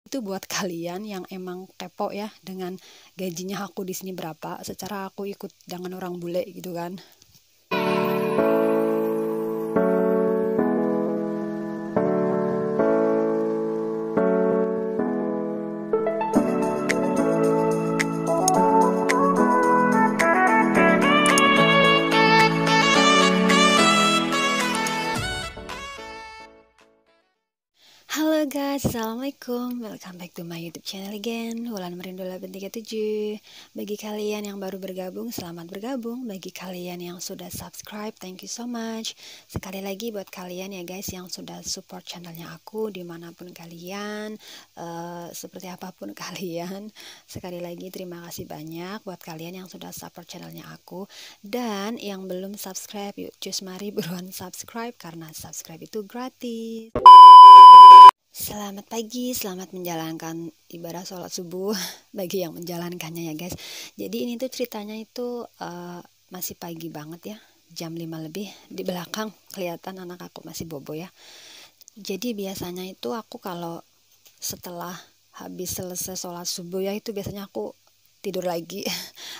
Itu buat kalian yang emang kepo ya dengan gajinya aku di sini berapa, secara aku ikut dengan orang bule gitu kan. Halo guys, assalamualaikum. Welcome back to my YouTube channel again. Wulan Merindu 837. Bagi kalian yang baru bergabung, selamat bergabung. Bagi kalian yang sudah subscribe, thank you so much. Sekali lagi buat kalian ya guys yang sudah support channelnya aku dimanapun kalian, seperti apapun kalian. Sekali lagi terima kasih banyak buat kalian yang sudah support channelnya aku. Dan yang belum subscribe, yuk cus mari buruan subscribe karena subscribe itu gratis. Selamat pagi, selamat menjalankan ibadah sholat subuh bagi yang menjalankannya ya guys. Jadi ini tuh ceritanya itu masih pagi banget ya, jam 5 lebih. Di belakang kelihatan anak aku masih bobo ya. Jadi biasanya itu aku kalau setelah habis selesai sholat subuh ya, itu biasanya aku tidur lagi.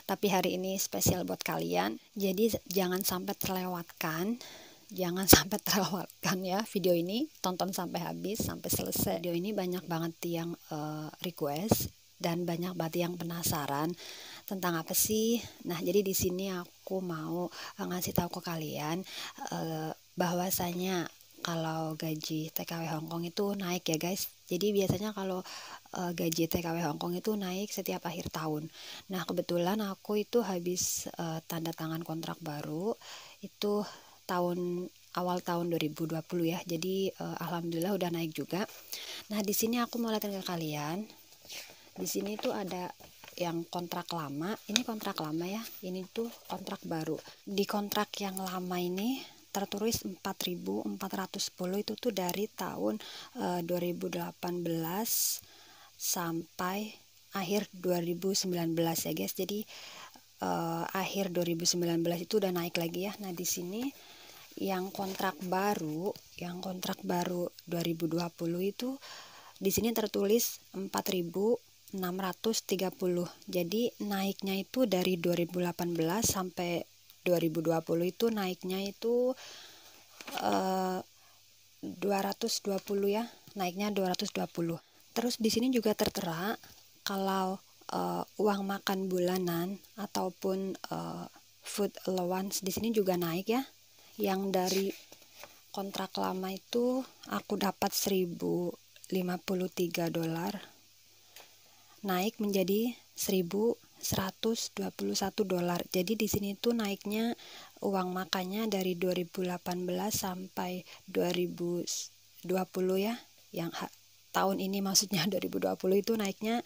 Tapi hari ini spesial buat kalian, jadi jangan sampai terlewatkan. Jangan sampai terlewatkan ya video ini, tonton sampai habis, sampai selesai. Video ini banyak banget yang request dan banyak banget yang penasaran tentang apa sih. Nah, jadi di sini aku mau ngasih tahu ke kalian bahwasanya kalau gaji TKW Hongkong itu naik ya guys. Jadi biasanya kalau gaji TKW Hongkong itu naik setiap akhir tahun. Nah, kebetulan aku itu habis tanda tangan kontrak baru itu awal tahun 2020 ya. Jadi alhamdulillah udah naik juga. Nah, di sini aku mau lihatin ke kalian. Di sini tuh ada yang kontrak lama. Ini kontrak lama ya. Ini tuh kontrak baru. Di kontrak yang lama ini tertulis 4.410 itu tuh dari tahun 2018 sampai akhir 2019 ya guys. Jadi akhir 2019 itu udah naik lagi ya. Nah, di sini yang kontrak baru 2020 itu di sini tertulis 4.630. Jadi naiknya itu dari 2018 sampai 2020 itu naiknya itu 220 ya. Naiknya 220. Terus di sini juga tertera kalau uang makan bulanan ataupun food allowance di sini juga naik ya. Yang dari kontrak lama itu aku dapat $1.053, naik menjadi $1.121. Jadi di sini tuh naiknya uang makannya dari 2018 sampai 2020 ya. Yang tahun ini maksudnya 2020 itu naiknya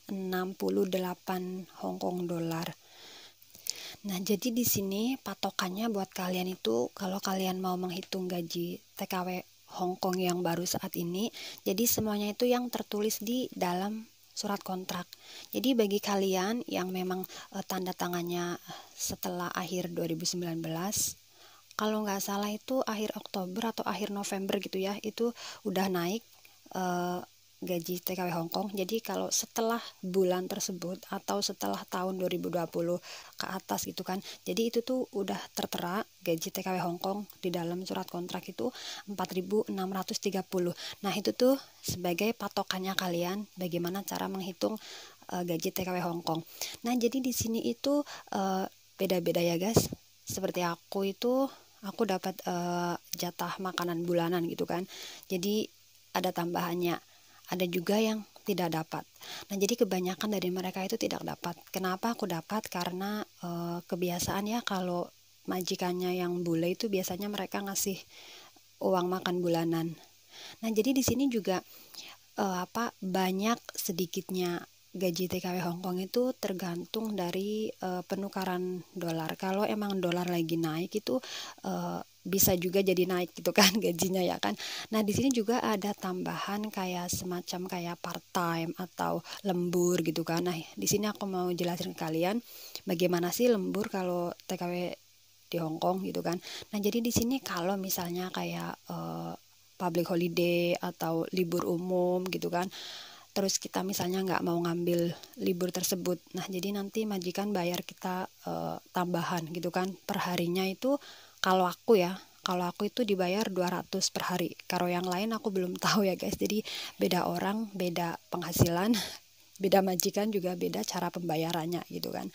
68 Hongkong dolar. Nah, jadi di sini patokannya buat kalian itu kalau kalian mau menghitung gaji TKW Hongkong yang baru saat ini, jadi semuanya itu yang tertulis di dalam surat kontrak. Jadi bagi kalian yang memang tanda tangannya setelah akhir 2019, kalau nggak salah itu akhir Oktober atau akhir November gitu ya, itu udah naik gaji TKW Hongkong. Jadi kalau setelah bulan tersebut atau setelah tahun 2020 ke atas gitu kan, jadi itu tuh udah tertera gaji TKW Hongkong di dalam surat kontrak itu 4.630. Nah, itu tuh sebagai patokannya kalian bagaimana cara menghitung gaji TKW Hongkong. Nah, jadi di sini itu beda-beda ya guys. Seperti aku dapat jatah makanan bulanan gitu kan. Jadi ada tambahannya. Ada juga yang tidak dapat. Nah, jadi kebanyakan dari mereka itu tidak dapat. Kenapa aku dapat? Karena kebiasaan ya, kalau majikannya yang bule itu biasanya mereka ngasih uang makan bulanan. Nah, jadi di sini juga banyak sedikitnya gaji TKW Hongkong itu tergantung dari penukaran dolar. Kalau emang dolar lagi naik itu bisa juga jadi naik gitu kan gajinya ya kan. Nah, di sini juga ada tambahan kayak semacam kayak part time atau lembur gitu kan. Nah, di sini aku mau jelasin ke kalian bagaimana sih lembur kalau TKW di Hongkong gitu kan. Nah, jadi di sini kalau misalnya kayak public holiday atau libur umum gitu kan, terus kita misalnya nggak mau ngambil libur tersebut. Nah, jadi nanti majikan bayar kita tambahan gitu kan. Per harinya itu kalau aku itu dibayar 200 per hari. Kalau yang lain aku belum tahu ya guys. Jadi beda orang, beda penghasilan, beda majikan juga beda cara pembayarannya gitu kan.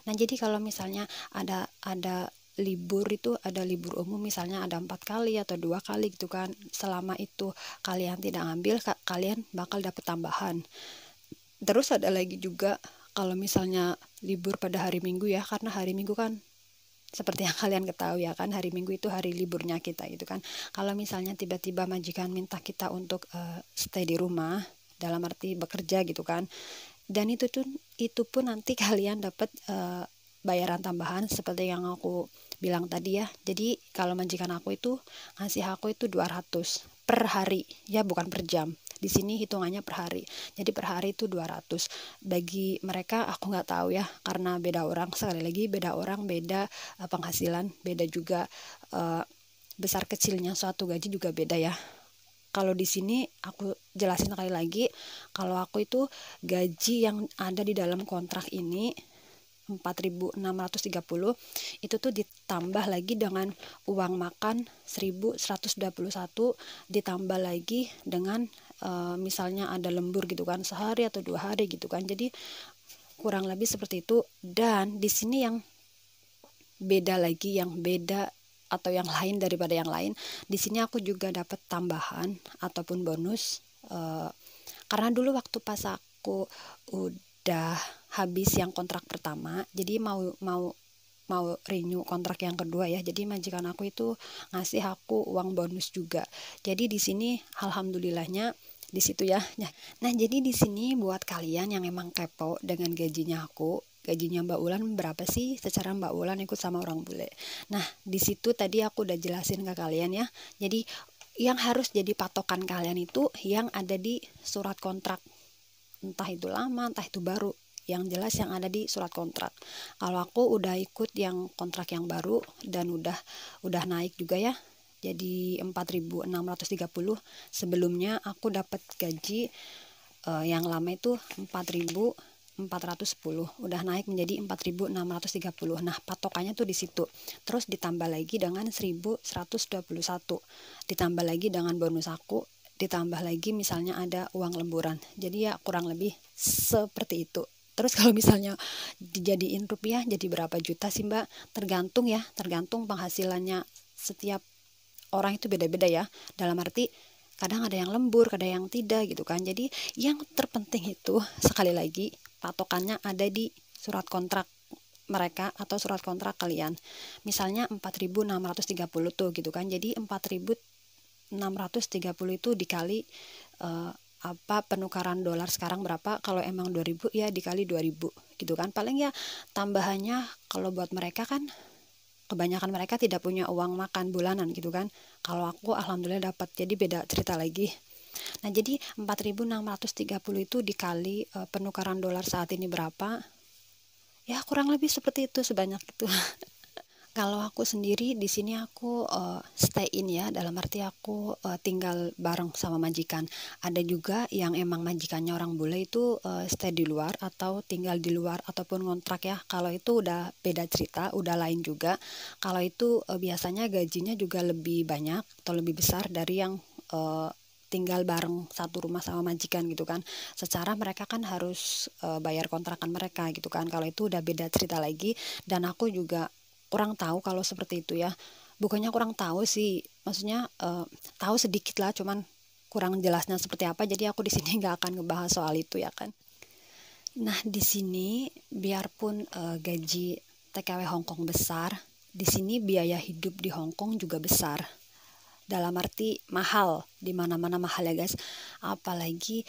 Nah, jadi kalau misalnya ada libur itu, ada libur umum misalnya ada 4 kali atau 2 kali gitu kan, selama itu kalian tidak ngambil, kalian bakal dapat tambahan. Terus ada lagi juga kalau misalnya libur pada hari Minggu ya, karena hari Minggu kan seperti yang kalian ketahui ya kan, hari Minggu itu hari liburnya kita gitu kan. Kalau misalnya tiba-tiba majikan minta kita untuk stay di rumah, dalam arti bekerja gitu kan, dan itu pun nanti kalian dapat bayaran tambahan seperti yang aku bilang tadi ya. Jadi kalau majikan aku itu ngasih aku itu 200 per hari ya, bukan per jam. Di sini hitungannya per hari. Jadi per hari itu 200. Bagi mereka aku nggak tahu ya, karena beda orang, sekali lagi beda orang, beda penghasilan, beda juga besar kecilnya suatu gaji juga beda ya. Kalau di sini aku jelasin sekali lagi, kalau aku itu gaji yang ada di dalam kontrak ini 4.630 itu tuh ditambah lagi dengan uang makan 1.121, ditambah lagi dengan misalnya ada lembur gitu kan, sehari atau 2 hari gitu kan. Jadi kurang lebih seperti itu. Dan di sini yang beda lagi, yang beda atau yang lain daripada yang lain, di sini aku juga dapat tambahan ataupun bonus karena dulu waktu pas aku udah habis yang kontrak pertama, jadi mau renew kontrak yang kedua ya. Jadi majikan aku itu ngasih aku uang bonus juga. Jadi di sini alhamdulillahnya di situ ya. Nah, jadi di sini buat kalian yang emang kepo dengan gajinya aku, gajinya Mbak Ulan berapa sih secara Mbak Ulan ikut sama orang bule. Nah, di situ tadi aku udah jelasin ke kalian ya. Jadi yang harus jadi patokan kalian itu yang ada di surat kontrak. Entah itu lama, entah itu baru. Yang jelas yang ada di surat kontrak. Kalau aku udah ikut yang kontrak yang baru dan udah naik juga ya. Jadi 4.630. Sebelumnya aku dapat gaji yang lama itu 4.410, udah naik menjadi 4.630. Nah, patokannya tuh di situ. Terus ditambah lagi dengan 1.121. Ditambah lagi dengan bonus aku, ditambah lagi misalnya ada uang lemburan. Jadi ya kurang lebih seperti itu. Terus kalau misalnya dijadiin rupiah jadi berapa juta sih Mbak? Tergantung ya, tergantung penghasilannya. Setiap orang itu beda-beda ya. Dalam arti kadang ada yang lembur, kadang yang tidak gitu kan. Jadi yang terpenting itu sekali lagi patokannya ada di surat kontrak mereka atau surat kontrak kalian. Misalnya 4.630 tuh gitu kan. Jadi 4.630 itu dikali penukaran dolar sekarang berapa, kalau emang 2.000 ya dikali 2.000 gitu kan. Paling ya tambahannya kalau buat mereka kan kebanyakan mereka tidak punya uang makan bulanan gitu kan. Kalau aku alhamdulillah dapat, jadi beda cerita lagi. Nah, jadi 4.630 itu dikali penukaran dolar saat ini berapa, ya kurang lebih seperti itu, sebanyak itu. Kalau aku sendiri di sini aku stay in ya, dalam arti aku tinggal bareng sama majikan. Ada juga yang emang majikannya orang bule itu stay di luar atau tinggal di luar ataupun ngontrak ya. Kalau itu udah beda cerita, udah lain juga. Kalau itu biasanya gajinya juga lebih banyak atau lebih besar dari yang tinggal bareng satu rumah sama majikan gitu kan. Secara mereka kan harus bayar kontrakan mereka gitu kan. Kalau itu udah beda cerita lagi. Dan aku juga kurang tahu kalau seperti itu ya. Bukannya kurang tahu sih, maksudnya tahu sedikit lah, cuman kurang jelasnya seperti apa. Jadi aku di sini nggak akan ngebahas soal itu ya kan. Nah, di sini biarpun gaji TKW Hongkong besar, di sini biaya hidup di Hongkong juga besar. Dalam arti mahal, di mana-mana mahal ya guys. Apalagi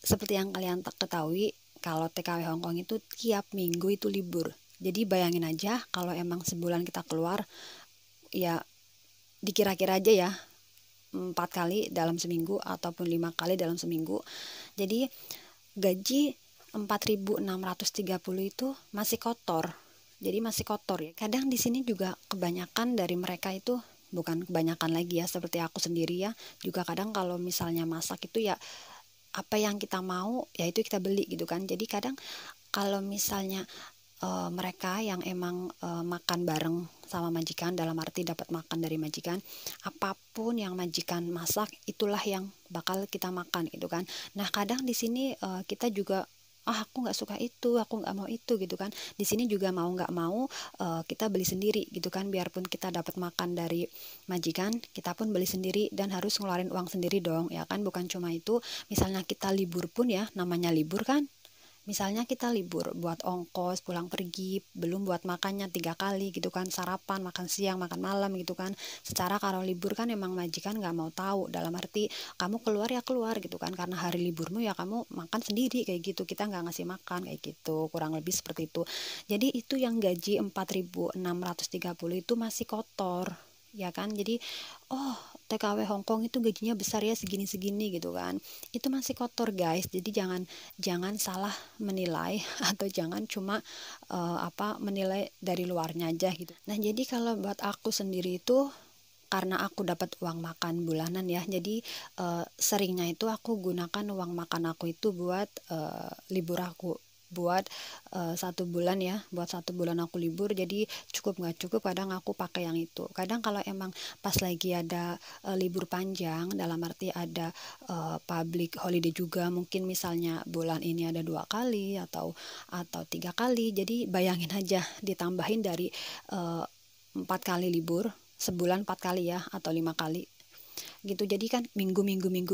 seperti yang kalian ketahui, kalau TKW Hongkong itu tiap minggu itu libur. Jadi bayangin aja kalau emang sebulan kita keluar, ya dikira-kira aja ya 4 kali dalam seminggu ataupun 5 kali dalam seminggu. Jadi gaji 4.630 itu masih kotor. Jadi masih kotor ya. Kadang di sini juga kebanyakan dari mereka itu, bukan kebanyakan lagi ya, seperti aku sendiri ya, juga kadang kalau misalnya masak itu ya apa yang kita mau ya itu kita beli gitu kan. Jadi kadang kalau misalnya mereka yang emang makan bareng sama majikan, dalam arti dapat makan dari majikan, apapun yang majikan masak itulah yang bakal kita makan gitu kan. Nah kadang di sini kita juga aku nggak suka itu, aku nggak mau itu gitu kan. Di sini juga mau nggak mau kita beli sendiri gitu kan, biarpun kita dapat makan dari majikan, kita pun beli sendiri dan harus ngeluarin uang sendiri dong ya kan. Bukan cuma itu, misalnya kita libur pun ya, namanya libur kan, misalnya kita libur buat ongkos pulang pergi, belum buat makannya 3 kali gitu kan, sarapan, makan siang, makan malam gitu kan. Secara kalau libur kan emang majikan nggak mau tahu, dalam arti kamu keluar ya keluar gitu kan, karena hari liburmu ya kamu makan sendiri kayak gitu, kita nggak ngasih makan kayak gitu, kurang lebih seperti itu. Jadi itu yang gaji 4.630 itu masih kotor ya kan. Jadi oh, TKW Hongkong itu gajinya besar ya, segini-segini gitu kan, itu masih kotor guys. Jadi jangan salah menilai atau jangan cuma menilai dari luarnya aja gitu. Nah jadi kalau buat aku sendiri itu, karena aku dapat uang makan bulanan ya, jadi seringnya itu aku gunakan uang makan aku itu buat libur aku, buat 1 bulan ya, buat 1 bulan aku libur. Jadi cukup nggak cukup kadang aku pakai yang itu. Kadang kalau emang pas lagi ada libur panjang, dalam arti ada public holiday juga, mungkin misalnya bulan ini ada 2 kali atau 3 kali, jadi bayangin aja ditambahin dari 4 kali libur, sebulan 4 kali ya atau 5 kali gitu. Jadi kan minggu,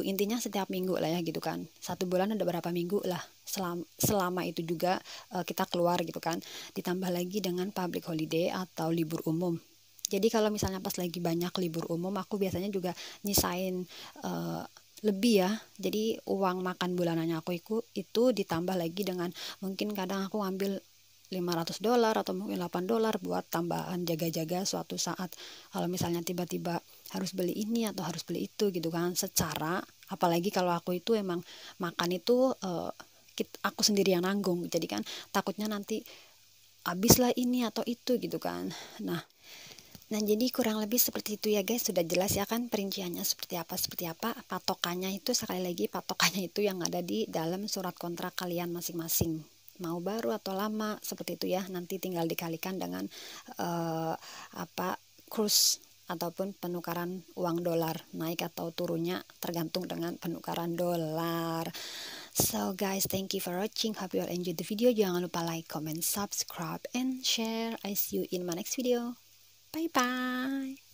intinya setiap minggu lah ya gitu kan. 1 bulan ada berapa minggu lah, selama itu juga kita keluar gitu kan. Ditambah lagi dengan public holiday atau libur umum. Jadi kalau misalnya pas lagi banyak libur umum, aku biasanya juga nyisain lebih ya. Jadi uang makan bulanannya aku itu ditambah lagi dengan, mungkin kadang aku ngambil $500 atau mungkin $8 buat tambahan jaga-jaga suatu saat kalau misalnya tiba-tiba harus beli ini atau harus beli itu gitu kan. Secara apalagi kalau aku itu emang makan itu aku sendiri yang nanggung, jadi kan takutnya nanti habislah ini atau itu gitu kan. Nah jadi kurang lebih seperti itu ya guys. Sudah jelas ya kan perinciannya seperti apa. Patokannya itu, sekali lagi, patokannya itu yang ada di dalam surat kontrak kalian masing-masing, mau baru atau lama, seperti itu ya. Nanti tinggal dikalikan dengan kurs ataupun penukaran uang dolar, naik atau turunnya tergantung dengan penukaran dolar. So guys, thank you for watching, hope you all enjoyed the video. Jangan lupa like, comment, subscribe, and share. I see you in my next video. Bye bye.